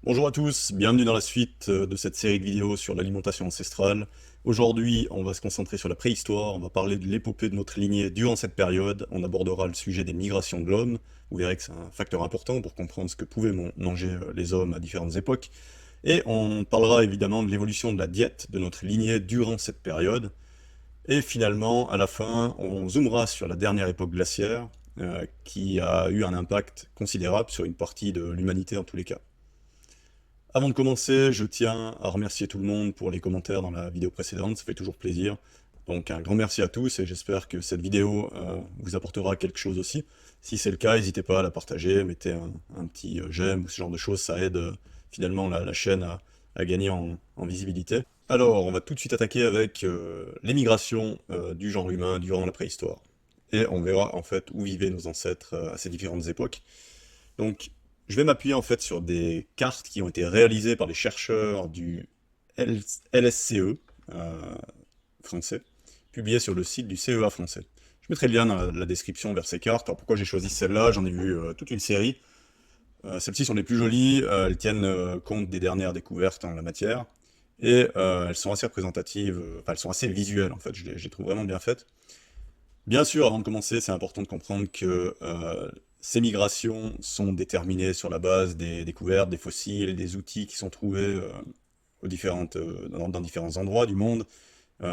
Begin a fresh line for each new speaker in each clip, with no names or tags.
Bonjour à tous, bienvenue dans la suite de cette série de vidéos sur l'alimentation ancestrale. Aujourd'hui, on va se concentrer sur la préhistoire, on va parler de l'épopée de notre lignée durant cette période, on abordera le sujet des migrations de l'homme, vous verrez que c'est un facteur important pour comprendre ce que pouvaient manger les hommes à différentes époques, et on parlera évidemment de l'évolution de la diète de notre lignée durant cette période, et finalement, à la fin, on zoomera sur la dernière époque glaciaire, qui a eu un impact considérable sur une partie de l'humanité en tous les cas. Avant de commencer, je tiens à remercier tout le monde pour les commentaires dans la vidéo précédente, ça fait toujours plaisir. Donc un grand merci à tous et j'espère que cette vidéo vous apportera quelque chose aussi. Si c'est le cas, n'hésitez pas à la partager, mettez un petit j'aime ou ce genre de choses, ça aide finalement la chaîne à gagner en visibilité. Alors, on va tout de suite attaquer avec l'émigration du genre humain durant la préhistoire. Et on verra en fait où vivaient nos ancêtres à ces différentes époques. Donc, je vais m'appuyer en fait sur des cartes qui ont été réalisées par les chercheurs du LSCE français, publiées sur le site du CEA français. Je mettrai le lien dans la description vers ces cartes. Alors pourquoi j'ai choisi celle-là? J'en ai vu toute une série. Celles-ci sont les plus jolies, elles tiennent compte des dernières découvertes en la matière, et elles sont assez représentatives, enfin elles sont assez visuelles en fait, je les trouve vraiment bien faites. Bien sûr, avant de commencer, c'est important de comprendre que ces migrations sont déterminées sur la base des découvertes, des fossiles, des outils qui sont trouvés dans différents endroits du monde,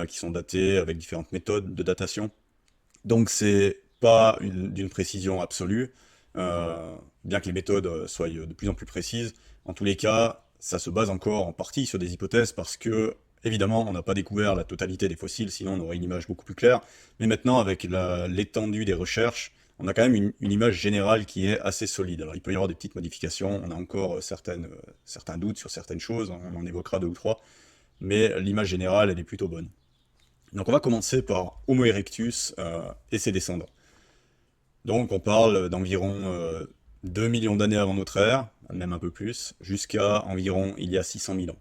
qui sont datés avec différentes méthodes de datation. Donc c'est pas d'une précision absolue, bien que les méthodes soient de plus en plus précises. En tous les cas, ça se base encore en partie sur des hypothèses parce que, évidemment, on n'a pas découvert la totalité des fossiles, sinon on aurait une image beaucoup plus claire. Mais maintenant, avec l'étendue des recherches, on a quand même une image générale qui est assez solide. Alors il peut y avoir des petites modifications, on a encore certains doutes sur certaines choses, on en évoquera deux ou trois, mais l'image générale, elle est plutôt bonne. Donc on va commencer par Homo erectus et ses descendants. Donc on parle d'environ 2 millions d'années avant notre ère, même un peu plus, jusqu'à environ il y a 600 000 ans.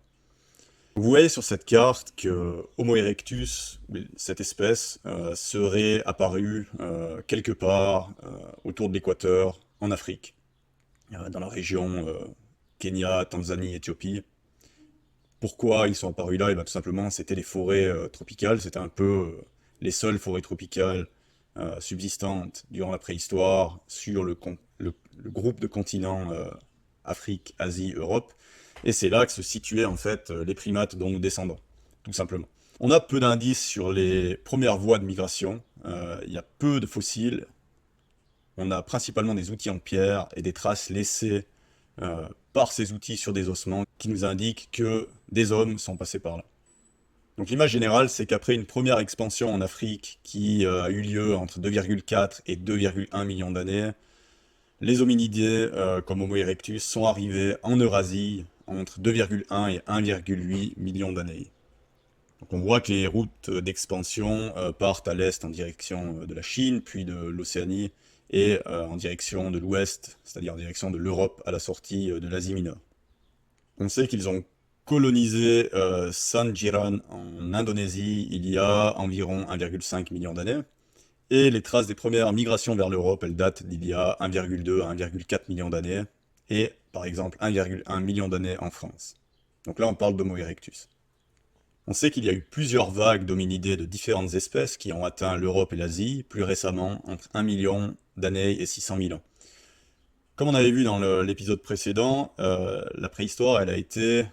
Vous voyez sur cette carte que Homo erectus, cette espèce, serait apparue quelque part autour de l'équateur, en Afrique, dans la région Kenya, Tanzanie, Éthiopie. Pourquoi ils sont apparus là? Et bien, tout simplement, c'était les forêts tropicales, c'était un peu les seules forêts tropicales subsistantes durant la préhistoire sur le groupe de continents Afrique, Asie, Europe. Et c'est là que se situaient en fait les primates dont nous descendons, tout simplement. On a peu d'indices sur les premières voies de migration, il y a peu de fossiles, on a principalement des outils en pierre et des traces laissées par ces outils sur des ossements qui nous indiquent que des hommes sont passés par là. Donc l'image générale, c'est qu'après une première expansion en Afrique qui a eu lieu entre 2,4 et 2,1 millions d'années, les hominidés comme Homo erectus sont arrivés en Eurasie entre 2,1 et 1,8 millions d'années. Donc on voit que les routes d'expansion partent à l'est en direction de la Chine, puis de l'Océanie, et en direction de l'ouest, c'est-à-dire en direction de l'Europe à la sortie de l'Asie mineure. On sait qu'ils ont colonisé Sangiran en Indonésie il y a environ 1,5 million d'années, et les traces des premières migrations vers l'Europe, elles datent d'il y a 1,2 à 1,4 million d'années, et par exemple 1,1 million d'années en France. Donc là on parle d'Homo erectus. On sait qu'il y a eu plusieurs vagues d'hominidés de différentes espèces qui ont atteint l'Europe et l'Asie, plus récemment entre 1 million d'années et 600 000 ans. Comme on avait vu dans l'épisode précédent, la préhistoire, elle a été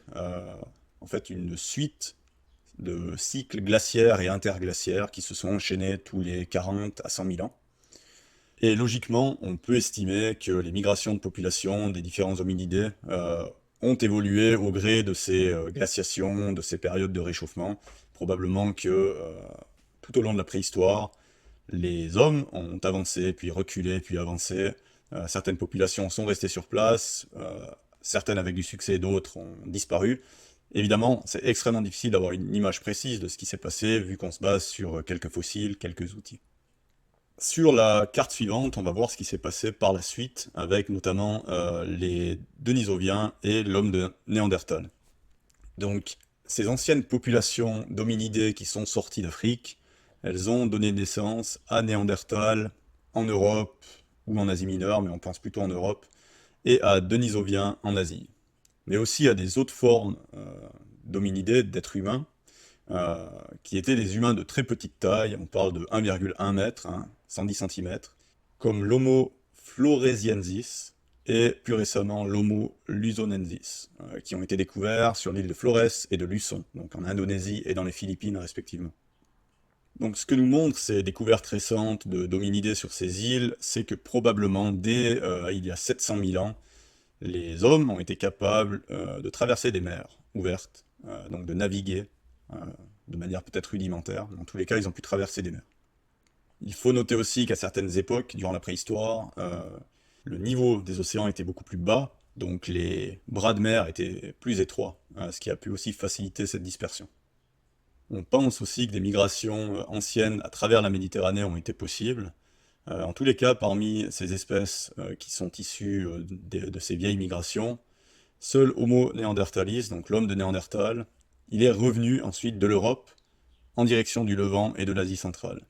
en fait une suite de cycles glaciaires et interglaciaires qui se sont enchaînés tous les 40 à 100 000 ans. Et logiquement, on peut estimer que les migrations de population des différents hominidés ont évolué au gré de ces glaciations, de ces périodes de réchauffement. Probablement que tout au long de la préhistoire, les hommes ont avancé, puis reculé, puis avancé. Certaines populations sont restées sur place, certaines avec du succès, d'autres ont disparu. Évidemment, c'est extrêmement difficile d'avoir une image précise de ce qui s'est passé, vu qu'on se base sur quelques fossiles, quelques outils. Sur la carte suivante, on va voir ce qui s'est passé par la suite, avec notamment les Denisoviens et l'homme de Néandertal. Donc, ces anciennes populations d'hominidés qui sont sorties d'Afrique, elles ont donné naissance à Néandertal en Europe ou en Asie mineure, mais on pense plutôt en Europe, et à Denisoviens en Asie. mais aussi à des autres formes d'hominidés, d'êtres humains, qui étaient des humains de très petite taille, on parle de 1,1 mètre, 110 cm, comme l'Homo floresiensis et plus récemment l'Homo luzonensis, qui ont été découverts sur l'île de Flores et de Luçon, donc en Indonésie et dans les Philippines respectivement. Donc ce que nous montrent ces découvertes récentes d'hominidés sur ces îles, c'est que probablement dès il y a 700 000 ans, les hommes ont été capables de traverser des mers ouvertes, donc de naviguer euh, de manière peut-être rudimentaire. Dans tous les cas, ils ont pu traverser des mers. Il faut noter aussi qu'à certaines époques, durant la préhistoire, le niveau des océans était beaucoup plus bas, donc les bras de mer étaient plus étroits, ce qui a pu aussi faciliter cette dispersion. On pense aussi que des migrations anciennes à travers la Méditerranée ont été possibles. En tous les cas, parmi ces espèces qui sont issues de ces vieilles migrations, seul Homo neanderthalis, donc l'homme de Néandertal, il est revenu ensuite de l'Europe en direction du Levant et de l'Asie centrale,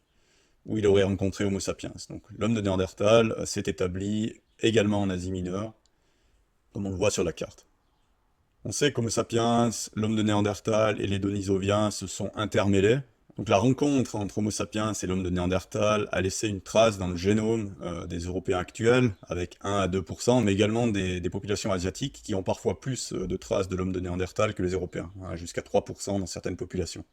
où il aurait rencontré Homo sapiens. Donc l'homme de Néandertal s'est établi également en Asie mineure, comme on le voit sur la carte. On sait qu'Homo sapiens, l'homme de Néandertal et les Denisoviens se sont intermêlés. Donc la rencontre entre Homo sapiens et l'homme de Néandertal a laissé une trace dans le génome des Européens actuels, avec 1 à 2%, mais également des populations asiatiques qui ont parfois plus de traces de l'homme de Néandertal que les Européens, jusqu'à 3% dans certaines populations.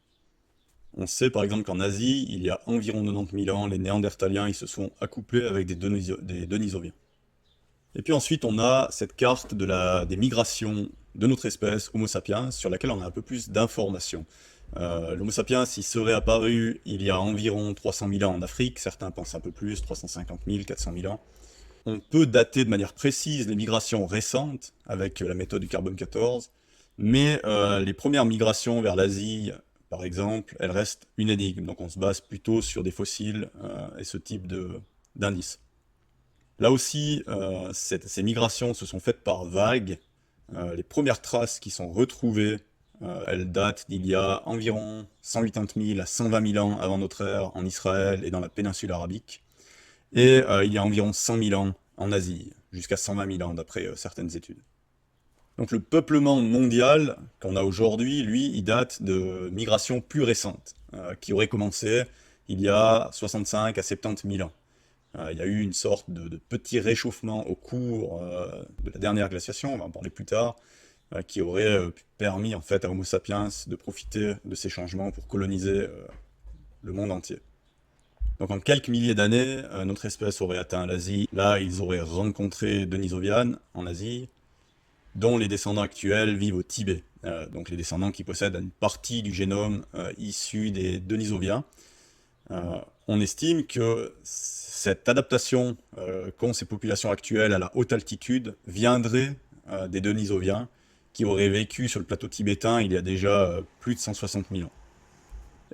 On sait par exemple qu'en Asie, il y a environ 90 000 ans, les Néandertaliens ils se sont accouplés avec des Denisoviens. Et puis ensuite, on a cette carte des migrations de notre espèce, Homo sapiens, sur laquelle on a un peu plus d'informations. L'Homo sapiens, il serait apparu il y a environ 300 000 ans en Afrique, certains pensent un peu plus, 350 000, 400 000 ans. On peut dater de manière précise les migrations récentes avec la méthode du carbone 14, mais les premières migrations vers l'Asie, par exemple, elles restent une énigme. Donc on se base plutôt sur des fossiles et ce type d'indices. Là aussi, ces migrations se sont faites par vagues. Les premières traces qui sont retrouvées, elles datent d'il y a environ 180 000 à 120 000 ans avant notre ère en Israël et dans la péninsule arabique. Et il y a environ 100 000 ans en Asie, jusqu'à 120 000 ans d'après certaines études. Donc le peuplement mondial qu'on a aujourd'hui, lui, il date de migrations plus récentes, qui auraient commencé il y a 65 à 70 000 ans. Il y a eu une sorte de petit réchauffement au cours de la dernière glaciation, on va en parler plus tard, qui aurait permis en fait à Homo sapiens de profiter de ces changements pour coloniser le monde entier. Donc en quelques milliers d'années, notre espèce aurait atteint l'Asie. Là, ils auraient rencontré Denisovian en Asie, dont les descendants actuels vivent au Tibet. Donc les descendants qui possèdent une partie du génome issu des Denisoviens. On estime que cette adaptation qu'ont ces populations actuelles à la haute altitude viendrait des Denisoviens qui auraient vécu sur le plateau tibétain il y a déjà plus de 160 000 ans.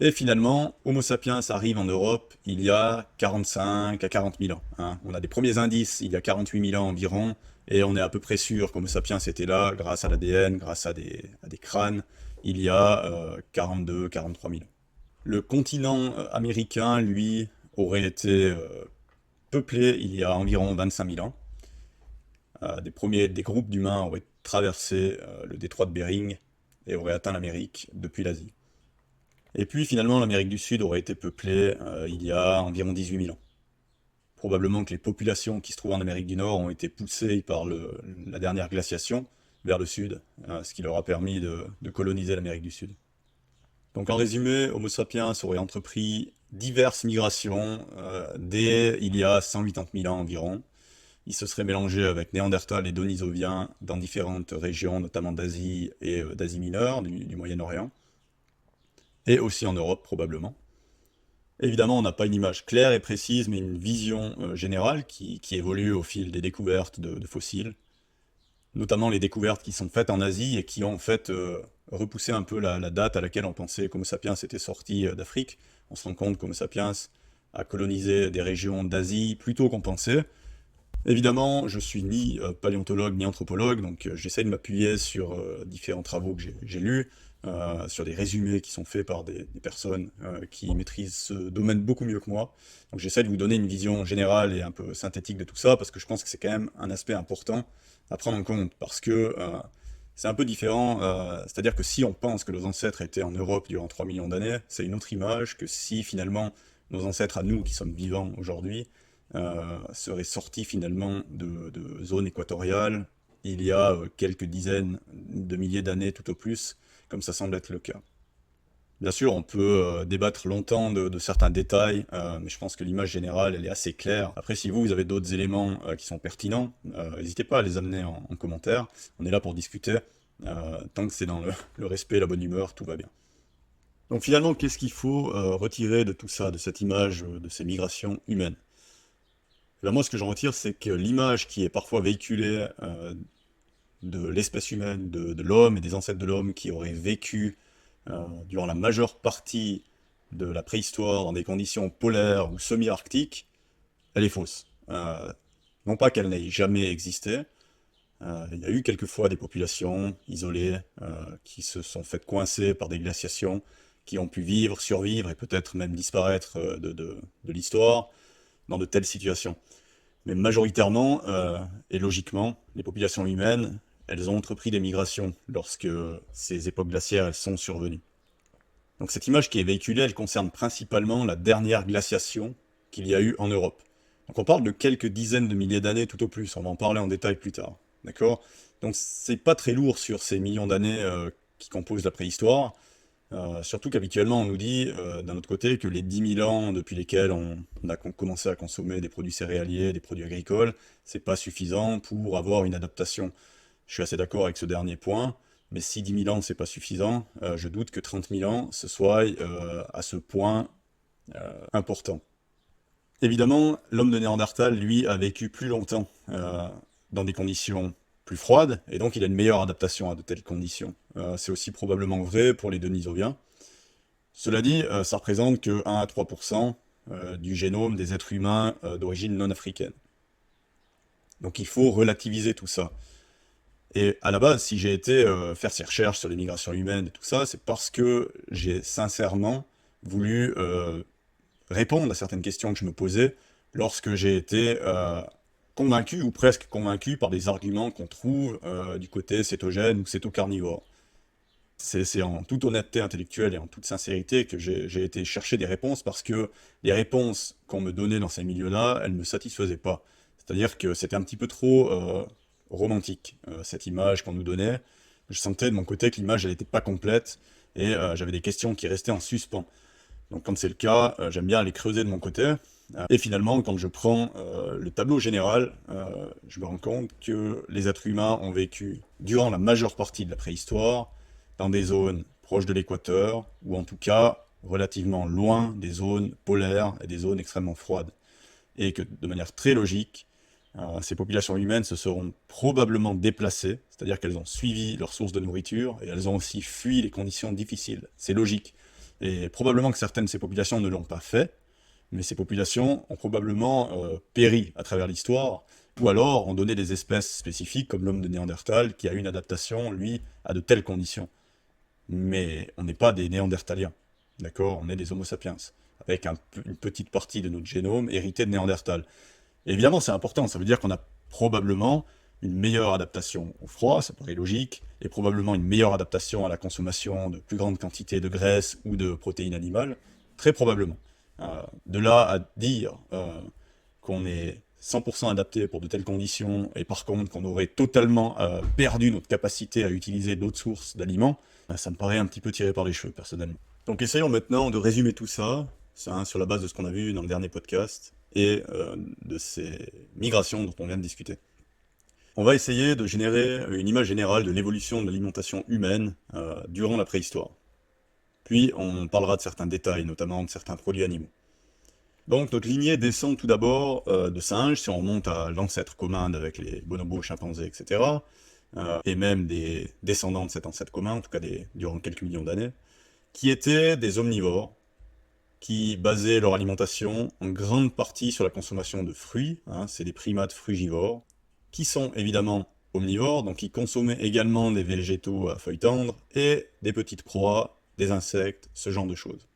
Et finalement, Homo sapiens arrive en Europe il y a 45 à 40 000 ans. On a des premiers indices il y a 48 000 ans environ, et on est à peu près sûr qu'Homo sapiens était là grâce à l'ADN, grâce à des crânes, il y a 42 43 000 ans. Le continent américain, lui, aurait été peuplé il y a environ 25 000 ans. Des groupes d'humains auraient traversé le détroit de Bering et auraient atteint l'Amérique depuis l'Asie. Et puis finalement, l'Amérique du Sud aurait été peuplée il y a environ 18 000 ans. Probablement que les populations qui se trouvent en Amérique du Nord ont été poussées par la dernière glaciation vers le sud, ce qui leur a permis de coloniser l'Amérique du Sud. Donc en résumé, Homo sapiens aurait entrepris diverses migrations dès il y a 180 000 ans environ. Il se serait mélangé avec Néandertal et Denisoviens dans différentes régions, notamment d'Asie et d'Asie mineure, du Moyen-Orient, et aussi en Europe probablement. Évidemment, on n'a pas une image claire et précise, mais une vision générale qui évolue au fil des découvertes de fossiles, notamment les découvertes qui sont faites en Asie et qui ont en fait repoussé un peu la date à laquelle on pensait qu'Homo sapiens était sorti d'Afrique. On se rend compte qu'Homo sapiens a colonisé des régions d'Asie plus tôt qu'on pensait. Évidemment, je suis ni paléontologue ni anthropologue, donc j'essaie de m'appuyer sur différents travaux que j'ai lus, sur des résumés qui sont faits par des personnes qui maîtrisent ce domaine beaucoup mieux que moi. Donc j'essaie de vous donner une vision générale et un peu synthétique de tout ça, parce que je pense que c'est quand même un aspect important à prendre en compte, parce que c'est un peu différent, c'est-à-dire que si on pense que nos ancêtres étaient en Europe durant 3 millions d'années, c'est une autre image que si finalement nos ancêtres à nous qui sommes vivants aujourd'hui seraient sortis finalement de zones équatoriales il y a quelques dizaines de milliers d'années tout au plus, comme ça semble être le cas. Bien sûr, on peut débattre longtemps de certains détails, mais je pense que l'image générale, elle est assez claire. Après, si vous avez d'autres éléments qui sont pertinents, n'hésitez pas à les amener en commentaire. On est là pour discuter. Tant que c'est dans le respect et la bonne humeur, tout va bien. Donc finalement, qu'est-ce qu'il faut retirer de tout ça, de cette image, de ces migrations humaines? Ben, moi, ce que j'en retire, c'est que l'image qui est parfois véhiculée de l'espèce humaine, de l'homme et des ancêtres de l'homme qui auraient vécu durant la majeure partie de la préhistoire dans des conditions polaires ou semi-arctiques, elle est fausse. Non pas qu'elle n'ait jamais existé, il y a eu quelquefois des populations isolées qui se sont faites coincer par des glaciations, qui ont pu vivre, survivre et peut-être même disparaître de l'histoire dans de telles situations. Mais majoritairement et logiquement, les populations humaines, elles ont entrepris des migrations lorsque ces époques glaciaires elles sont survenues. Donc cette image qui est véhiculée, elle concerne principalement la dernière glaciation qu'il y a eu en Europe. Donc on parle de quelques dizaines de milliers d'années tout au plus, on va en parler en détail plus tard. D'accord? Donc c'est pas très lourd sur ces millions d'années qui composent la préhistoire. Surtout qu'habituellement on nous dit d'un autre côté que les 10 000 ans depuis lesquels on a commencé à consommer des produits céréaliers, des produits agricoles, c'est pas suffisant pour avoir une adaptation. Je suis assez d'accord avec ce dernier point, mais si 10 000 ans c'est pas suffisant, je doute que 30 000 ans ce soit à ce point important. Évidemment, l'homme de Néandertal, lui, a vécu plus longtemps dans des conditions plus froides, et donc il a une meilleure adaptation à de telles conditions. C'est aussi probablement vrai pour les Denisoviens. Cela dit, ça représente que 1 à 3% du génome des êtres humains d'origine non africaine. Donc il faut relativiser tout ça. Et à la base, si j'ai été faire ces recherches sur les migrations humaines et tout ça, c'est parce que j'ai sincèrement voulu répondre à certaines questions que je me posais lorsque j'ai été convaincu ou presque convaincu par des arguments qu'on trouve du côté cétogène ou cétocarnivore. C'est en toute honnêteté intellectuelle et en toute sincérité que j'ai été chercher des réponses parce que les réponses qu'on me donnait dans ces milieux-là, elles ne me satisfaisaient pas. C'est-à-dire que c'était un petit peu trop romantique, cette image qu'on nous donnait. Je sentais de mon côté que l'image, elle n'était pas complète et j'avais des questions qui restaient en suspens. Donc quand c'est le cas, j'aime bien aller creuser de mon côté. Et finalement, quand je prends le tableau général, je me rends compte que les êtres humains ont vécu durant la majeure partie de la préhistoire dans des zones proches de l'équateur, ou en tout cas relativement loin des zones polaires et des zones extrêmement froides. Et que de manière très logique, ces populations humaines se seront probablement déplacées, c'est-à-dire qu'elles ont suivi leur source de nourriture, et elles ont aussi fui les conditions difficiles. C'est logique. Et probablement que certaines de ces populations ne l'ont pas fait, mais ces populations ont probablement péri à travers l'histoire, ou alors ont donné des espèces spécifiques, comme l'homme de Néandertal, qui a eu une adaptation, lui, à de telles conditions. Mais on n'est pas des Néandertaliens, d'accord? On est des Homo sapiens, avec une petite partie de notre génome hérité de Néandertal. Et évidemment, c'est important, ça veut dire qu'on a probablement une meilleure adaptation au froid, ça paraît logique, et probablement une meilleure adaptation à la consommation de plus grandes quantités de graisse ou de protéines animales, très probablement. De là à dire qu'on est 100% adapté pour de telles conditions, et par contre qu'on aurait totalement perdu notre capacité à utiliser d'autres sources d'aliments, ça me paraît un petit peu tiré par les cheveux, personnellement. Donc essayons maintenant de résumer tout ça, sur la base de ce qu'on a vu dans le dernier podcast, et de ces migrations dont on vient de discuter. On va essayer de générer une image générale de l'évolution de l'alimentation humaine durant la préhistoire. Puis on parlera de certains détails, notamment de certains produits animaux. Donc notre lignée descend tout d'abord de singes, si on remonte à l'ancêtre commun avec les bonobos, chimpanzés, etc., et même des descendants de cet ancêtre commun, en tout cas durant quelques millions d'années, qui étaient des omnivores, qui basaient leur alimentation en grande partie sur la consommation de fruits, c'est des primates frugivores, qui sont évidemment omnivores, donc qui consommaient également des végétaux à feuilles tendres, et des petites proies, des insectes, ce genre de choses.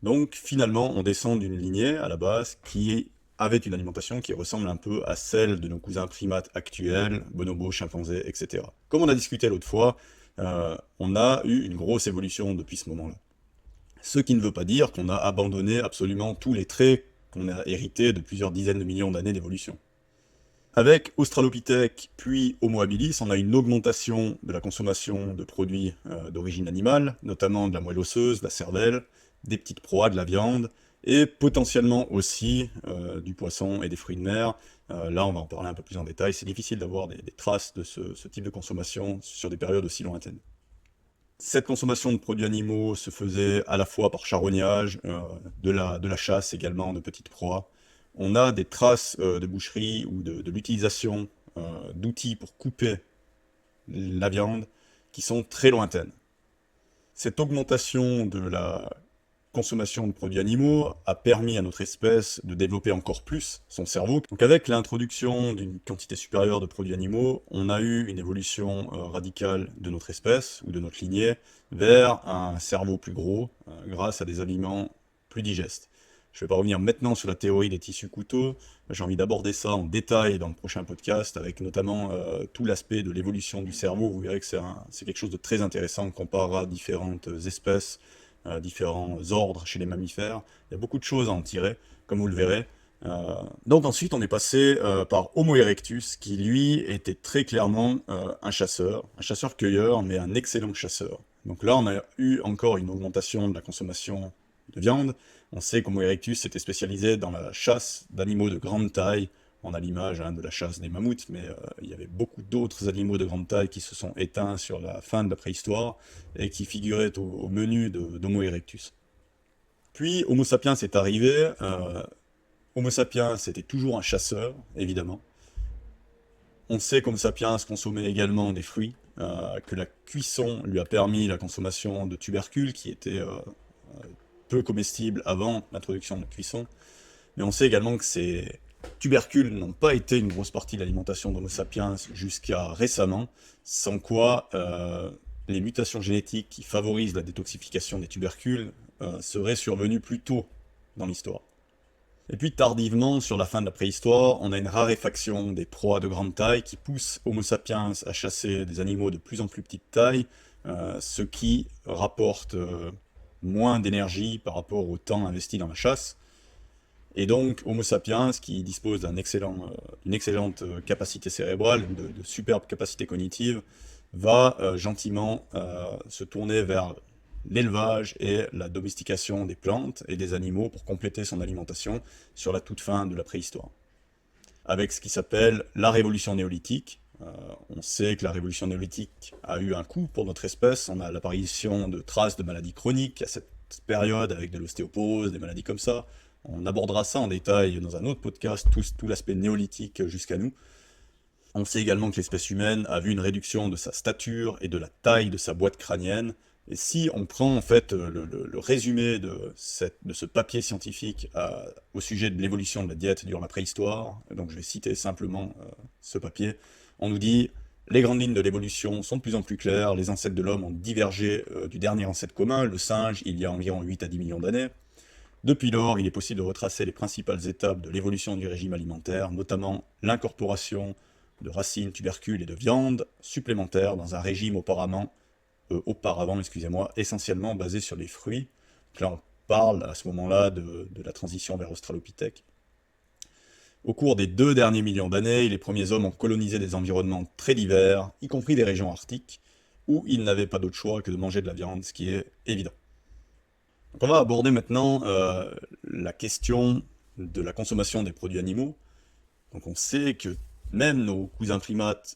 Donc finalement, on descend d'une lignée à la base qui avaient une alimentation qui ressemble un peu à celle de nos cousins primates actuels, bonobos, chimpanzés, etc. Comme on a discuté l'autre fois, on a eu une grosse évolution depuis ce moment-là. Ce qui ne veut pas dire qu'on a abandonné absolument tous les traits qu'on a hérités de plusieurs dizaines de millions d'années d'évolution. Avec Australopithèque puis Homo habilis, on a une augmentation de la consommation de produits d'origine animale, notamment de la moelle osseuse, de la cervelle, des petites proies, de la viande, et potentiellement aussi du poisson et des fruits de mer. Là, on va en parler un peu plus en détail. C'est difficile d'avoir des traces de ce type de consommation sur des périodes aussi lointaines. Cette consommation de produits animaux se faisait à la fois par charognage, de la chasse également de petites proies. On a des traces de boucherie ou de l'utilisation d'outils pour couper la viande qui sont très lointaines. Cette augmentation de la consommation de produits animaux a permis à notre espèce de développer encore plus son cerveau. Donc avec l'introduction d'une quantité supérieure de produits animaux, on a eu une évolution radicale de notre espèce ou de notre lignée vers un cerveau plus gros grâce à des aliments plus digestes. Je ne vais pas revenir maintenant sur la théorie des tissus couteaux, j'ai envie d'aborder ça en détail dans le prochain podcast, avec notamment tout l'aspect de l'évolution du cerveau. Vous verrez que c'est quelque chose de très intéressant, on comparera différentes espèces, différents ordres chez les mammifères. Il y a beaucoup de choses à en tirer, comme vous le verrez. Donc ensuite, on est passé par Homo erectus, qui lui était très clairement un chasseur-cueilleur, mais un excellent chasseur. Donc là, on a eu encore une augmentation de la consommation de viande. On sait qu'Homo erectus s'était spécialisé dans la chasse d'animaux de grande taille. On a l'image de la chasse des mammouths, mais il y avait beaucoup d'autres animaux de grande taille qui se sont éteints sur la fin de la préhistoire et qui figuraient au menu d'Homo erectus. Puis Homo sapiens est arrivé. Homo sapiens était toujours un chasseur, évidemment. On sait qu'Homo sapiens consommait également des fruits, que la cuisson lui a permis la consommation de tubercules qui étaient peu comestibles avant l'introduction de la cuisson. Mais on sait également que ces tubercules n'ont pas été une grosse partie de l'alimentation d'Homo sapiens jusqu'à récemment, sans quoi les mutations génétiques qui favorisent la détoxification des tubercules seraient survenues plus tôt dans l'histoire. Et puis tardivement, sur la fin de la préhistoire, on a une raréfaction des proies de grande taille qui pousse Homo sapiens à chasser des animaux de plus en plus petite taille, ce qui rapporte moins d'énergie par rapport au temps investi dans la chasse. Et donc Homo sapiens, qui dispose d'une excellente capacité cérébrale, de superbes capacités cognitives, va gentiment se tourner vers l'élevage et la domestication des plantes et des animaux pour compléter son alimentation sur la toute fin de la préhistoire. Avec ce qui s'appelle la révolution néolithique. On sait que la révolution néolithique a eu un coût pour notre espèce. On a l'apparition de traces de maladies chroniques à cette période, avec de l'ostéoporose, des maladies comme ça. On abordera ça en détail dans un autre podcast, tout l'aspect néolithique jusqu'à nous. On sait également que l'espèce humaine a vu une réduction de sa stature et de la taille de sa boîte crânienne. Et si on prend en fait le résumé de ce papier scientifique au sujet de l'évolution de la diète durant la préhistoire, donc je vais citer simplement ce papier, on nous dit « Les grandes lignes de l'évolution sont de plus en plus claires, les ancêtres de l'homme ont divergé du dernier ancêtre commun, le singe, il y a environ 8 à 10 millions d'années. Depuis lors, il est possible de retracer les principales étapes de l'évolution du régime alimentaire, notamment l'incorporation de racines, tubercules et de viande supplémentaires dans un régime auparavant, essentiellement basé sur les fruits. » Donc là, on parle à ce moment-là de la transition vers Australopithèque. Au cours des 2 derniers millions d'années, les premiers hommes ont colonisé des environnements très divers, y compris des régions arctiques, où ils n'avaient pas d'autre choix que de manger de la viande, ce qui est évident. Donc on va aborder maintenant la question de la consommation des produits animaux. Donc on sait que même nos cousins primates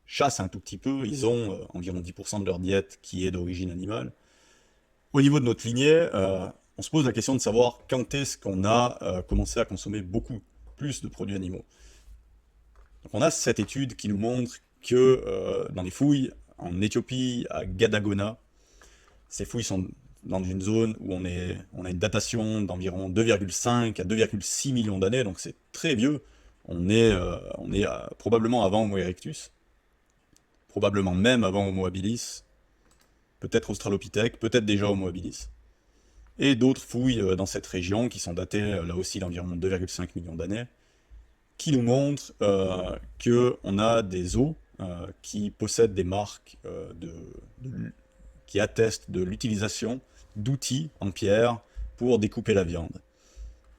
chassent un tout petit peu, ils ont environ 10% de leur diète qui est d'origine animale. Au niveau de notre lignée, on se pose la question de savoir quand est-ce qu'on a commencé à consommer beaucoup plus de produits animaux. Donc on a cette étude qui nous montre que dans les fouilles en Éthiopie, à Gadagona, ces fouilles sont dans une zone où on a une datation d'environ 2,5 à 2,6 millions d'années, donc c'est très vieux. On est probablement avant Homo erectus, probablement même avant Homo habilis, peut-être Australopithèque, peut-être déjà Homo habilis. et d'autres fouilles dans cette région qui sont datées là aussi d'environ 2,5 millions d'années, qui nous montrent qu'on a des os qui possèdent des marques qui attestent de l'utilisation d'outils en pierre pour découper la viande,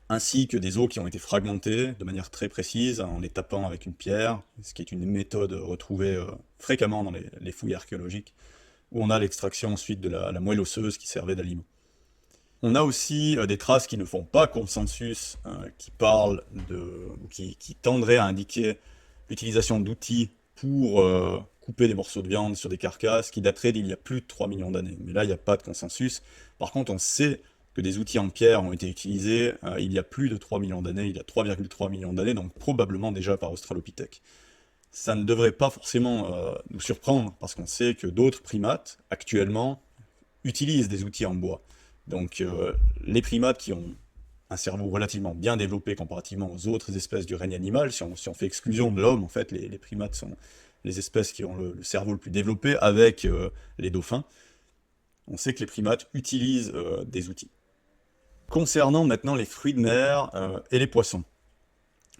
ainsi que des os qui ont été fragmentés de manière très précise en les tapant avec une pierre, ce qui est une méthode retrouvée fréquemment dans les fouilles archéologiques, où on a l'extraction ensuite de la moelle osseuse qui servait d'aliment. On a aussi des traces qui ne font pas consensus, qui parlent qui tendraient à indiquer l'utilisation d'outils pour couper des morceaux de viande sur des carcasses qui dateraient d'il y a plus de 3 millions d'années. Mais là, il n'y a pas de consensus. Par contre, on sait que des outils en pierre ont été utilisés il y a plus de 3 millions d'années, il y a 3,3 millions d'années, donc probablement déjà par Australopithèque. Ça ne devrait pas forcément nous surprendre, parce qu'on sait que d'autres primates, actuellement, utilisent des outils en bois. Donc les primates qui ont un cerveau relativement bien développé comparativement aux autres espèces du règne animal, si on fait exclusion de l'homme, en fait, les primates sont les espèces qui ont le cerveau le plus développé, avec les dauphins, on sait que les primates utilisent des outils. Concernant maintenant les fruits de mer et les poissons,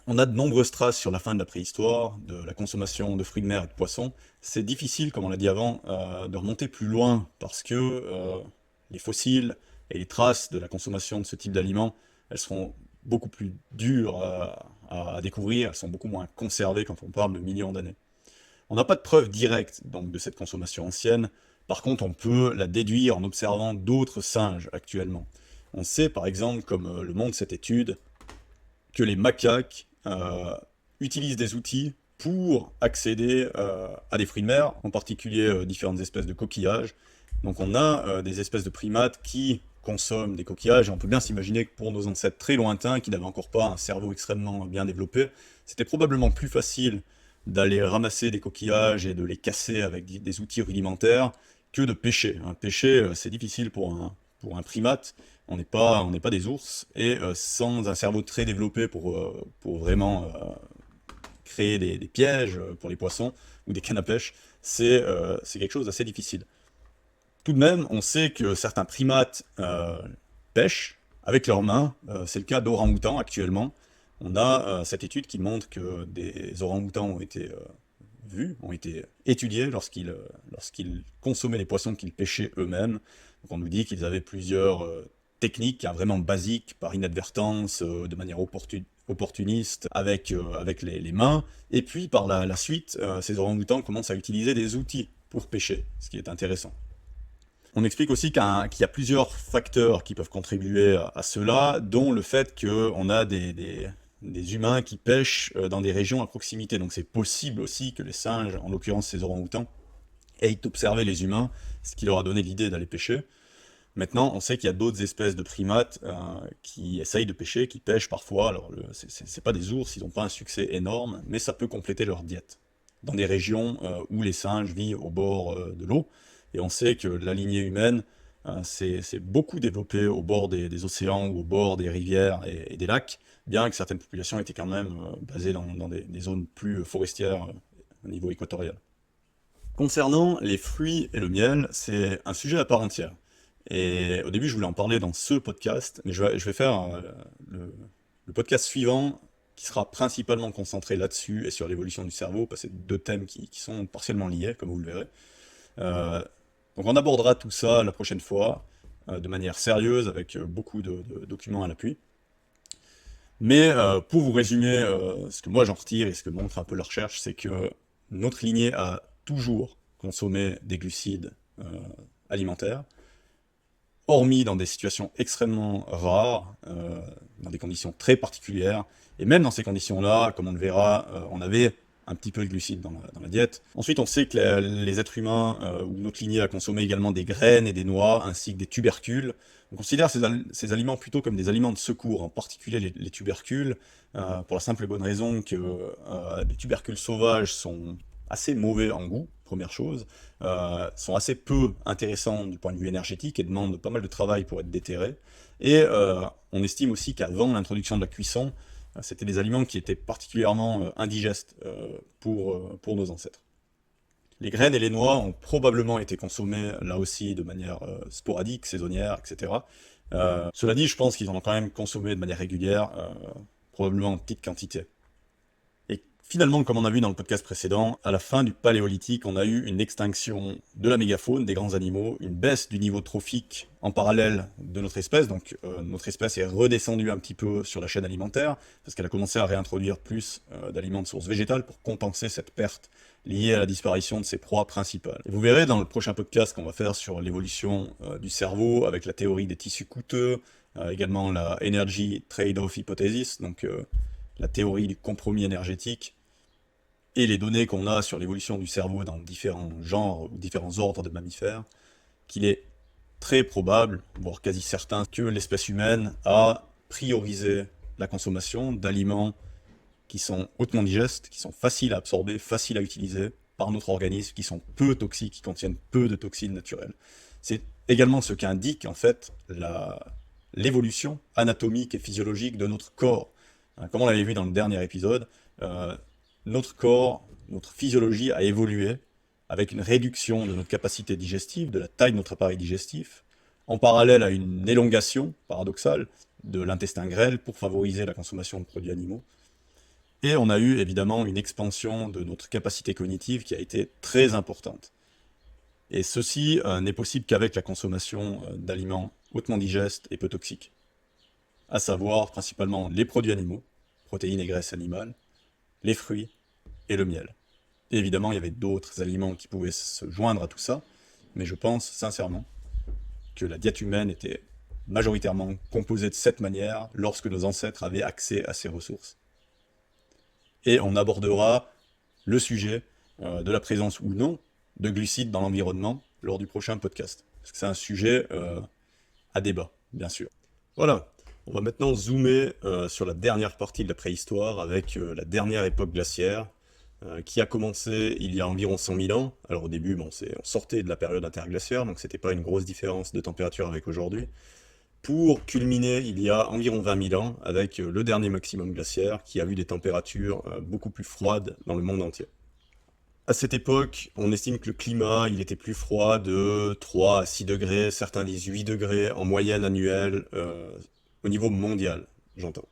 on a de nombreuses traces sur la fin de la préhistoire, de la consommation de fruits de mer et de poissons. C'est difficile, comme on l'a dit avant, de remonter plus loin, parce que les fossiles et les traces de la consommation de ce type d'aliments, elles seront beaucoup plus dures à découvrir, elles sont beaucoup moins conservées quand on parle de millions d'années. On n'a pas de preuves directes donc, de cette consommation ancienne, par contre on peut la déduire en observant d'autres singes actuellement. On sait par exemple, comme le montre cette étude, que les macaques utilisent des outils pour accéder à des fruits de mer, en particulier différentes espèces de coquillages. Donc on a des espèces de primates qui consomment des coquillages, et on peut bien s'imaginer que pour nos ancêtres très lointains, qui n'avaient encore pas un cerveau extrêmement bien développé, c'était probablement plus facile d'aller ramasser des coquillages et de les casser avec des outils rudimentaires que de pêcher. Pêcher, c'est difficile pour un primate, on n'est pas des ours, et sans un cerveau très développé pour vraiment créer des pièges pour les poissons, ou des cannes à pêche, c'est quelque chose d'assez difficile. Tout de même, on sait que certains primates pêchent avec leurs mains, c'est le cas d'orang-outans actuellement. On a cette étude qui montre que des orang-outans ont été ont été étudiés lorsqu'ils consommaient les poissons qu'ils pêchaient eux-mêmes. Donc on nous dit qu'ils avaient plusieurs techniques vraiment basiques, par inadvertance, de manière opportuniste, avec les mains. Et puis par la suite, ces orang-outans commencent à utiliser des outils pour pêcher, ce qui est intéressant. On explique aussi qu'il y a plusieurs facteurs qui peuvent contribuer à cela, dont le fait qu'on a des humains qui pêchent dans des régions à proximité. Donc c'est possible aussi que les singes, en l'occurrence ces orang-outans, aient observé les humains, ce qui leur a donné l'idée d'aller pêcher. Maintenant, on sait qu'il y a d'autres espèces de primates qui essayent de pêcher, qui pêchent parfois. Alors c'est pas des ours, ils n'ont pas un succès énorme, mais ça peut compléter leur diète, dans des régions où les singes vivent au bord de l'eau. Et on sait que la lignée humaine s'est beaucoup développée au bord des océans ou au bord des rivières et des lacs, bien que certaines populations étaient quand même basées dans des zones plus forestières au niveau équatorial. Concernant les fruits et le miel, c'est un sujet à part entière. Et au début, je voulais en parler dans ce podcast, mais je vais faire le podcast suivant qui sera principalement concentré là-dessus et sur l'évolution du cerveau, parce que c'est deux thèmes qui sont partiellement liés, comme vous le verrez. Donc on abordera tout ça la prochaine fois, de manière sérieuse, avec beaucoup de documents à l'appui. Mais pour vous résumer, ce que moi j'en retire et ce que montre un peu la recherche, c'est que notre lignée a toujours consommé des glucides alimentaires, hormis dans des situations extrêmement rares, dans des conditions très particulières, et même dans ces conditions-là, comme on le verra, on avait un petit peu de glucides dans la diète. Ensuite, on sait que les êtres humains, ou notre lignée a consommé également des graines et des noix, ainsi que des tubercules. On considère ces aliments plutôt comme des aliments de secours, en particulier les tubercules, pour la simple et bonne raison que les tubercules sauvages sont assez mauvais en goût, première chose, sont assez peu intéressants du point de vue énergétique et demandent pas mal de travail pour être déterrés. Et on estime aussi qu'avant l'introduction de la cuisson, c'était des aliments qui étaient particulièrement indigestes pour nos ancêtres. Les graines et les noix ont probablement été consommées là aussi de manière sporadique, saisonnière, etc. Cela dit, je pense qu'ils en ont quand même consommé de manière régulière, probablement en petite quantité. Et finalement, comme on a vu dans le podcast précédent, à la fin du Paléolithique, on a eu une extinction de la mégafaune, des grands animaux, une baisse du niveau trophique en parallèle de notre espèce. Donc notre espèce est redescendue un petit peu sur la chaîne alimentaire, parce qu'elle a commencé à réintroduire plus d'aliments de source végétale pour compenser cette perte liée à la disparition de ses proies principales. Et vous verrez dans le prochain podcast qu'on va faire sur l'évolution du cerveau, avec la théorie des tissus coûteux, également la Energy Trade-off Hypothesis, donc la théorie du compromis énergétique, et les données qu'on a sur l'évolution du cerveau dans différents genres ou différents ordres de mammifères, qu'il est très probable, voire quasi certain, que l'espèce humaine a priorisé la consommation d'aliments qui sont hautement digestes, qui sont faciles à absorber, faciles à utiliser par notre organisme, qui sont peu toxiques, qui contiennent peu de toxines naturelles. C'est également ce qu'indique en fait l'évolution anatomique et physiologique de notre corps. Comme on l'avait vu dans le dernier épisode, notre corps, notre physiologie a évolué avec une réduction de notre capacité digestive, de la taille de notre appareil digestif, en parallèle à une élongation paradoxale de l'intestin grêle pour favoriser la consommation de produits animaux. Et on a eu évidemment une expansion de notre capacité cognitive qui a été très importante. Et ceci n'est possible qu'avec la consommation d'aliments hautement digestes et peu toxiques, à savoir principalement les produits animaux, protéines et graisses animales, les fruits et le miel. Et évidemment, il y avait d'autres aliments qui pouvaient se joindre à tout ça, mais je pense sincèrement que la diète humaine était majoritairement composée de cette manière lorsque nos ancêtres avaient accès à ces ressources. Et on abordera le sujet de la présence ou non de glucides dans l'environnement lors du prochain podcast. Parce que c'est un sujet à débat, bien sûr. Voilà, on va maintenant zoomer sur la dernière partie de la préhistoire avec la dernière époque glaciaire qui a commencé il y a environ 100 000 ans. Alors au début, on sortait de la période interglaciaire, donc c'était pas une grosse différence de température avec aujourd'hui, pour culminer il y a environ 20 000 ans avec le dernier maximum glaciaire qui a vu des températures beaucoup plus froides dans le monde entier. À cette époque, on estime que le climat il était plus froid de 3 à 6 degrés, certains disent 8 degrés en moyenne annuelle au niveau mondial, j'entends.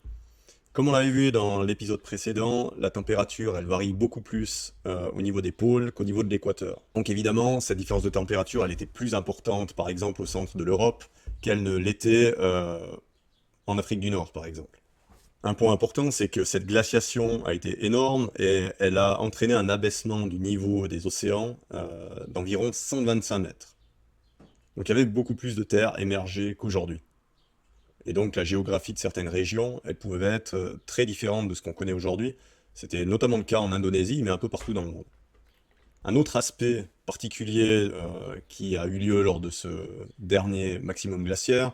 Comme on l'avait vu dans l'épisode précédent, la température elle varie beaucoup plus au niveau des pôles qu'au niveau de l'équateur. Donc évidemment, cette différence de température elle était plus importante par exemple au centre de l'Europe qu'elle ne l'était en Afrique du Nord par exemple. Un point important, c'est que cette glaciation a été énorme et elle a entraîné un abaissement du niveau des océans d'environ 125 mètres. Donc il y avait beaucoup plus de terre émergée qu'aujourd'hui. Et donc la géographie de certaines régions, elle pouvait être très différente de ce qu'on connaît aujourd'hui. C'était notamment le cas en Indonésie, mais un peu partout dans le monde. Un autre aspect particulier qui a eu lieu lors de ce dernier maximum glaciaire,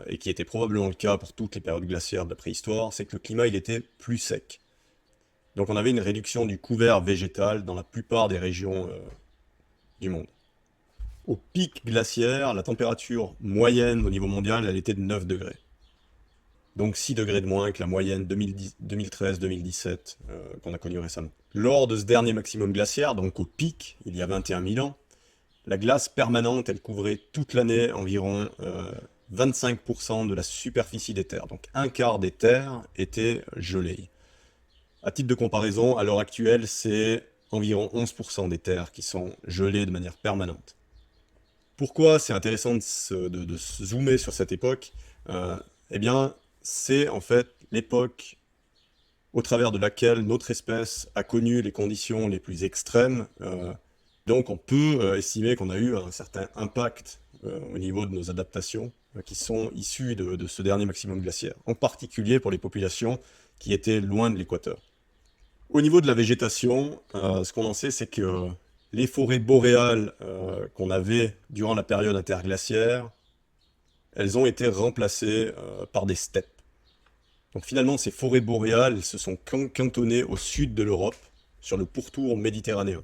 et qui était probablement le cas pour toutes les périodes glaciaires de la préhistoire, c'est que le climat il était plus sec. Donc on avait une réduction du couvert végétal dans la plupart des régions du monde. Au pic glaciaire, la température moyenne au niveau mondial, elle était de 9 degrés. Donc 6 degrés de moins que la moyenne 2013-2017 qu'on a connue récemment. Lors de ce dernier maximum glaciaire, donc au pic, il y a 21 000 ans, la glace permanente, elle couvrait toute l'année environ 25% de la superficie des terres. Donc un quart des terres étaient gelées. À titre de comparaison, à l'heure actuelle, c'est environ 11% des terres qui sont gelées de manière permanente. Pourquoi c'est intéressant de se zoomer sur cette époque Eh bien, c'est en fait l'époque au travers de laquelle notre espèce a connu les conditions les plus extrêmes. Donc on peut estimer qu'on a eu un certain impact au niveau de nos adaptations qui sont issues de ce dernier maximum glaciaire, en particulier pour les populations qui étaient loin de l'équateur. Au niveau de la végétation, ce qu'on en sait, c'est que les forêts boréales qu'on avait durant la période interglaciaire, elles ont été remplacées par des steppes. Donc finalement, ces forêts boréales elles se sont cantonnées au sud de l'Europe, sur le pourtour méditerranéen.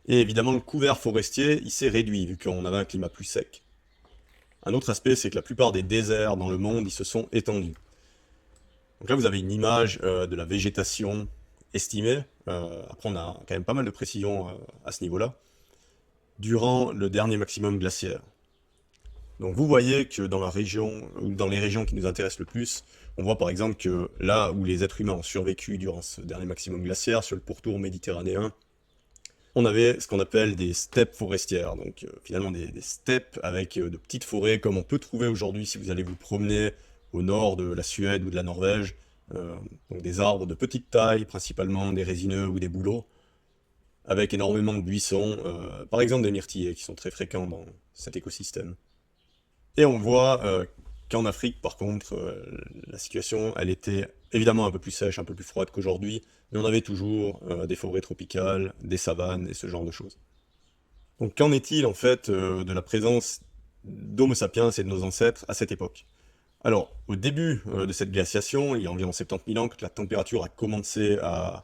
Et évidemment, le couvert forestier, il s'est réduit, vu qu'on avait un climat plus sec. Un autre aspect, c'est que la plupart des déserts dans le monde, ils se sont étendus. Donc là, vous avez une image de la végétation estimée. Après, on a quand même pas mal de précisions à ce niveau-là. Durant le dernier maximum glaciaire. Donc vous voyez que dans la région, ou dans les régions qui nous intéressent le plus, on voit par exemple que là où les êtres humains ont survécu durant ce dernier maximum glaciaire, sur le pourtour méditerranéen, on avait ce qu'on appelle des steppes forestières, donc finalement des steppes avec de petites forêts comme on peut trouver aujourd'hui si vous allez vous promener au nord de la Suède ou de la Norvège, euh, donc des arbres de petite taille, principalement des résineux ou des bouleaux, avec énormément de buissons, par exemple des myrtillers qui sont très fréquents dans cet écosystème. Et on voit qu'en Afrique, par contre, la situation, elle était évidemment un peu plus sèche, un peu plus froide qu'aujourd'hui, mais on avait toujours des forêts tropicales, des savanes et ce genre de choses. Donc qu'en est-il en fait de la présence d'Homo sapiens et de nos ancêtres à cette époque? Alors, au début de cette glaciation, il y a environ 70 000 ans, que la température a commencé à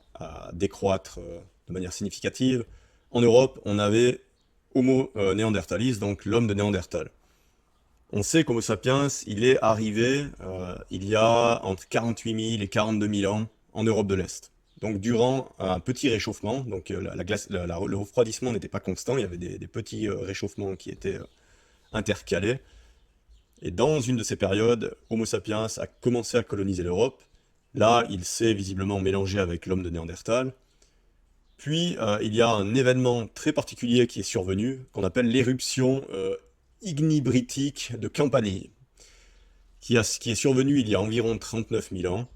décroître de manière significative, en Europe, on avait Homo neanderthalis, donc l'homme de Néandertal. On sait qu'Homo sapiens, il est arrivé il y a entre 48 000 et 42 000 ans en Europe de l'Est. Donc durant un petit réchauffement, donc la glace, le refroidissement n'était pas constant, il y avait des petits réchauffements qui étaient intercalés. Et dans une de ces périodes, Homo sapiens a commencé à coloniser l'Europe. Là, il s'est visiblement mélangé avec l'homme de Néandertal. Puis, il y a un événement très particulier qui est survenu, qu'on appelle l'éruption ignibritique de Campanile, qui est survenue il y a environ 39 000 ans,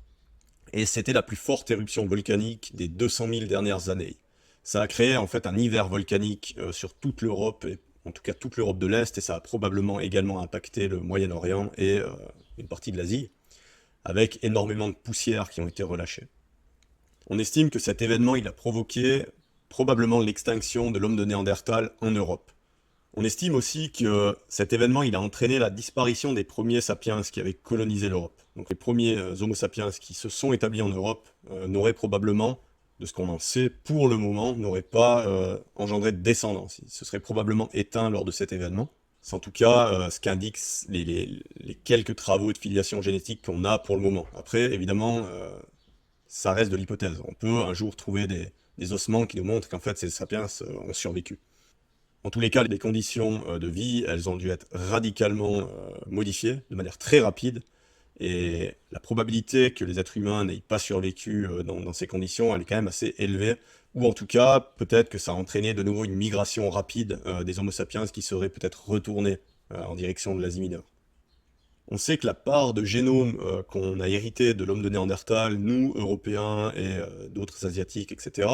et c'était la plus forte éruption volcanique des 200 000 dernières années. Ça a créé en fait un hiver volcanique sur toute l'Europe, et en tout cas toute l'Europe de l'Est, et ça a probablement également impacté le Moyen-Orient et une partie de l'Asie, avec énormément de poussières qui ont été relâchées. On estime que cet événement il a provoqué probablement l'extinction de l'homme de Néandertal en Europe. On estime aussi que cet événement il a entraîné la disparition des premiers sapiens qui avaient colonisé l'Europe. Donc les premiers Homo sapiens qui se sont établis en Europe n'auraient probablement, de ce qu'on en sait pour le moment, n'auraient pas engendré de descendance. Ils se seraient probablement éteints lors de cet événement. C'est en tout cas ce qu'indiquent les quelques travaux de filiation génétique qu'on a pour le moment. Après, évidemment, ça reste de l'hypothèse. On peut un jour trouver des ossements qui nous montrent qu'en fait ces sapiens ont survécu. En tous les cas, les conditions de vie, elles ont dû être radicalement modifiées de manière très rapide. Et la probabilité que les êtres humains n'aient pas survécu dans ces conditions, elle est quand même assez élevée. Ou en tout cas, peut-être que ça a entraîné de nouveau une migration rapide des Homo sapiens qui seraient peut-être retournés en direction de l'Asie mineure. On sait que la part de génome qu'on a hérité de l'homme de Néandertal, nous, Européens et d'autres Asiatiques, etc.,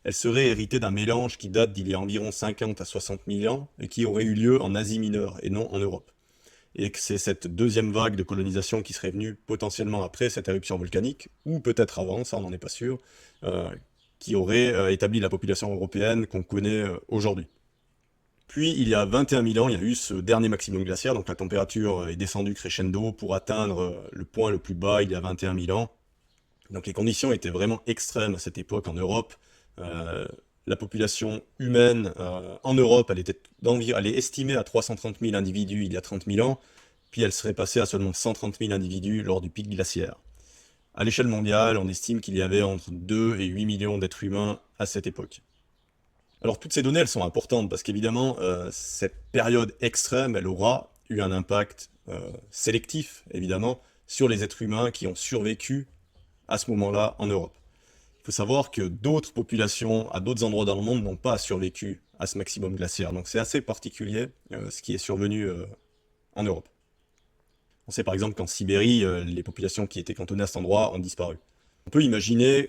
elle serait héritée d'un mélange qui date d'il y a environ 50 à 60 000 ans et qui aurait eu lieu en Asie mineure et non en Europe. Et que c'est cette deuxième vague de colonisation qui serait venue potentiellement après cette éruption volcanique, ou peut-être avant, ça on n'en est pas sûr, euh, qui aurait établi la population européenne qu'on connaît aujourd'hui. Puis, il y a 21 000 ans, il y a eu ce dernier maximum glaciaire, donc la température est descendue crescendo pour atteindre le point le plus bas il y a 21 000 ans. Donc les conditions étaient vraiment extrêmes à cette époque en Europe. Euh, la population humaine en Europe, elle est estimée à 330 000 individus il y a 30 000 ans, puis elle serait passée à seulement 130 000 individus lors du pic glaciaire. À l'échelle mondiale, on estime qu'il y avait entre 2 et 8 millions d'êtres humains à cette époque. Alors toutes ces données, elles sont importantes parce qu'évidemment, cette période extrême, elle aura eu un impact sélectif, évidemment, sur les êtres humains qui ont survécu à ce moment-là en Europe. Il faut savoir que d'autres populations à d'autres endroits dans le monde n'ont pas survécu à ce maximum glaciaire. Donc c'est assez particulier ce qui est survenu en Europe. On sait par exemple qu'en Sibérie, les populations qui étaient cantonnées à cet endroit ont disparu. On peut imaginer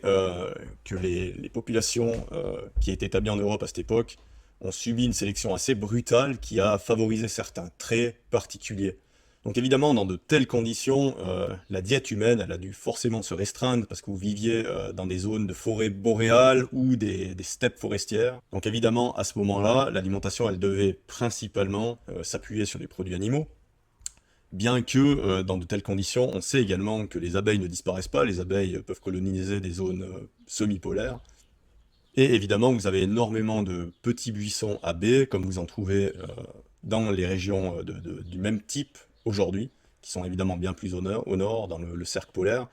que les populations qui étaient établies en Europe à cette époque ont subi une sélection assez brutale qui a favorisé certains traits particuliers. Donc évidemment, dans de telles conditions, la diète humaine, elle a dû forcément se restreindre parce que vous viviez dans des zones de forêt boréale ou des steppes forestières. Donc évidemment, à ce moment-là, l'alimentation, elle devait principalement s'appuyer sur des produits animaux. Bien que, dans de telles conditions, on sait également que les abeilles ne disparaissent pas, les abeilles peuvent coloniser des zones semi-polaires. Et évidemment, vous avez énormément de petits buissons à baies, comme vous en trouvez dans les régions du même type aujourd'hui, qui sont évidemment bien plus au nord, dans le cercle polaire.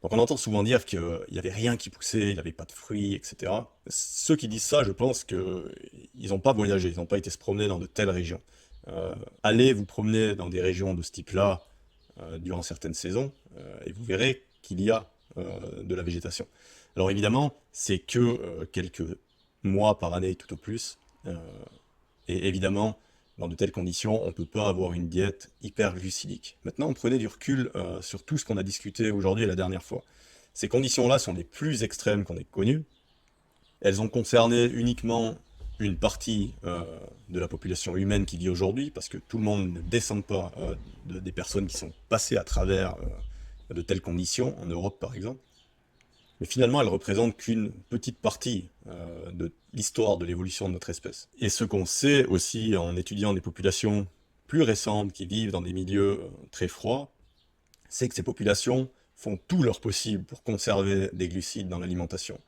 Donc on entend souvent dire qu'il n'y avait rien qui poussait, il n'y avait pas de fruits, etc. Ceux qui disent ça, je pense qu'ils n'ont pas voyagé, ils n'ont pas été se promener dans de telles régions. allez vous promener dans des régions de ce type-là durant certaines saisons, et vous verrez qu'il y a de la végétation. Alors évidemment, c'est que quelques mois par année tout au plus, et évidemment, dans de telles conditions, on ne peut pas avoir une diète hyperglucidique. Maintenant, prenez du recul sur tout ce qu'on a discuté aujourd'hui et la dernière fois. Ces conditions-là sont les plus extrêmes qu'on ait connues. Elles ont concerné uniquement une partie de la population humaine qui vit aujourd'hui, parce que tout le monde ne descend pas des personnes qui sont passées à travers de telles conditions, en Europe par exemple. Mais finalement, elles représentent qu'une petite partie de l'histoire de l'évolution de notre espèce. Et ce qu'on sait aussi en étudiant des populations plus récentes qui vivent dans des milieux très froids, c'est que ces populations font tout leur possible pour conserver des glucides dans l'alimentation.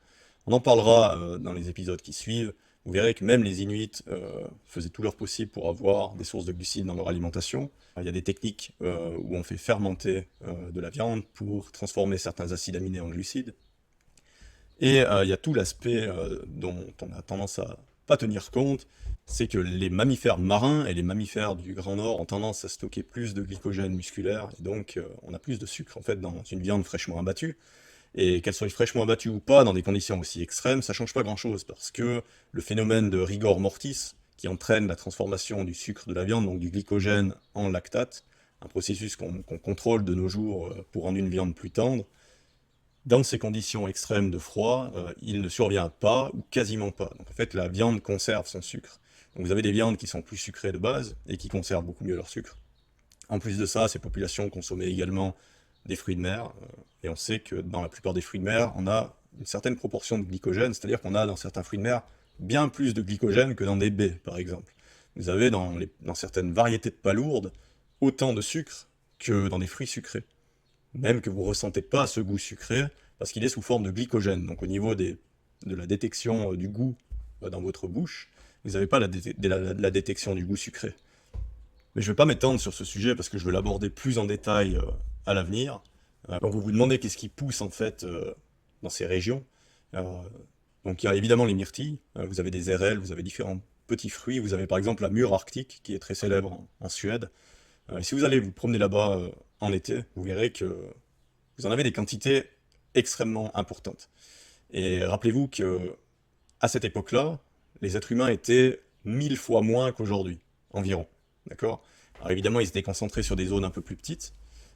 On en parlera dans les épisodes qui suivent. Vous verrez que même les Inuits faisaient tout leur possible pour avoir des sources de glucides dans leur alimentation. Il y a des techniques où on fait fermenter de la viande pour transformer certains acides aminés en glucides. Et il y a tout l'aspect dont on a tendance à pas tenir compte, c'est que les mammifères marins et les mammifères du Grand Nord ont tendance à stocker plus de glycogène musculaire, et donc on a plus de sucre en fait dans une viande fraîchement abattue. Et qu'elle soit fraîchement abattue ou pas, dans des conditions aussi extrêmes, ça change pas grand-chose, parce que le phénomène de rigor mortis, qui entraîne la transformation du sucre de la viande, donc du glycogène, en lactate, un processus qu'on contrôle de nos jours pour rendre une viande plus tendre, dans ces conditions extrêmes de froid, il ne survient pas, ou quasiment pas. Donc en fait, la viande conserve son sucre. Donc vous avez des viandes qui sont plus sucrées de base, et qui conservent beaucoup mieux leur sucre. En plus de ça, ces populations consommaient également des fruits de mer, et on sait que dans la plupart des fruits de mer, on a une certaine proportion de glycogène, c'est-à-dire qu'on a dans certains fruits de mer bien plus de glycogène que dans des baies, par exemple. Vous avez dans certaines variétés de palourdes autant de sucre que dans des fruits sucrés. Même que vous ne ressentez pas ce goût sucré, parce qu'il est sous forme de glycogène. Donc au niveau de la détection du goût dans votre bouche, vous n'avez pas la détection du goût sucré. Mais je ne vais pas m'étendre sur ce sujet, parce que je vais l'aborder plus en détail à l'avenir. Donc vous vous demandez qu'est-ce qui pousse en fait dans ces régions. Donc il y a évidemment les myrtilles, vous avez des érelles, vous avez différents petits fruits, vous avez par exemple la mûre arctique, qui est très célèbre en Suède. Si vous allez vous promener là-bas en été, vous verrez que vous en avez des quantités extrêmement importantes. Et rappelez-vous que à cette époque-là, les êtres humains étaient 1000 fois moins qu'aujourd'hui, environ. D'accord? Alors évidemment, ils étaient concentrés sur des zones un peu plus petites,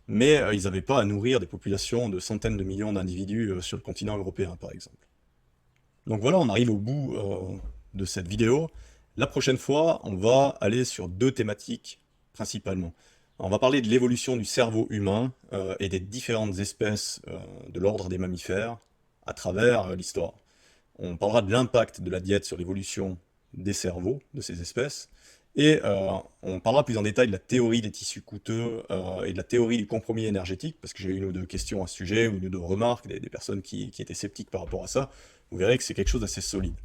mais ils n'avaient pas à nourrir des populations de centaines de millions d'individus sur le continent européen, par exemple. Donc voilà, on arrive au bout de cette vidéo. La prochaine fois, on va aller sur deux thématiques principalement. On va parler de l'évolution du cerveau humain et des différentes espèces de l'ordre des mammifères à travers l'histoire. On parlera de l'impact de la diète sur l'évolution des cerveaux de ces espèces, et on parlera plus en détail de la théorie des tissus coûteux et de la théorie du compromis énergétique, parce que j'ai eu une ou deux questions à ce sujet, ou une ou deux remarques, des personnes qui étaient sceptiques par rapport à ça. Vous verrez que c'est quelque chose d'assez solide.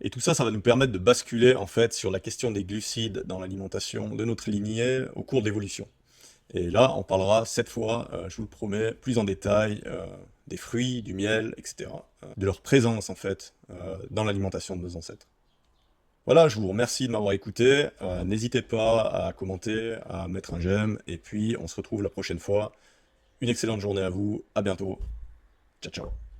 Et tout ça, ça va nous permettre de basculer en fait sur la question des glucides dans l'alimentation de notre lignée au cours de l'évolution. Et là, on parlera cette fois, je vous le promets, plus en détail des fruits, du miel, etc. De leur présence en fait dans l'alimentation de nos ancêtres. Voilà, je vous remercie de m'avoir écouté. N'hésitez pas à commenter, à mettre un j'aime, et puis on se retrouve la prochaine fois. Une excellente journée à vous, à bientôt. Ciao, ciao.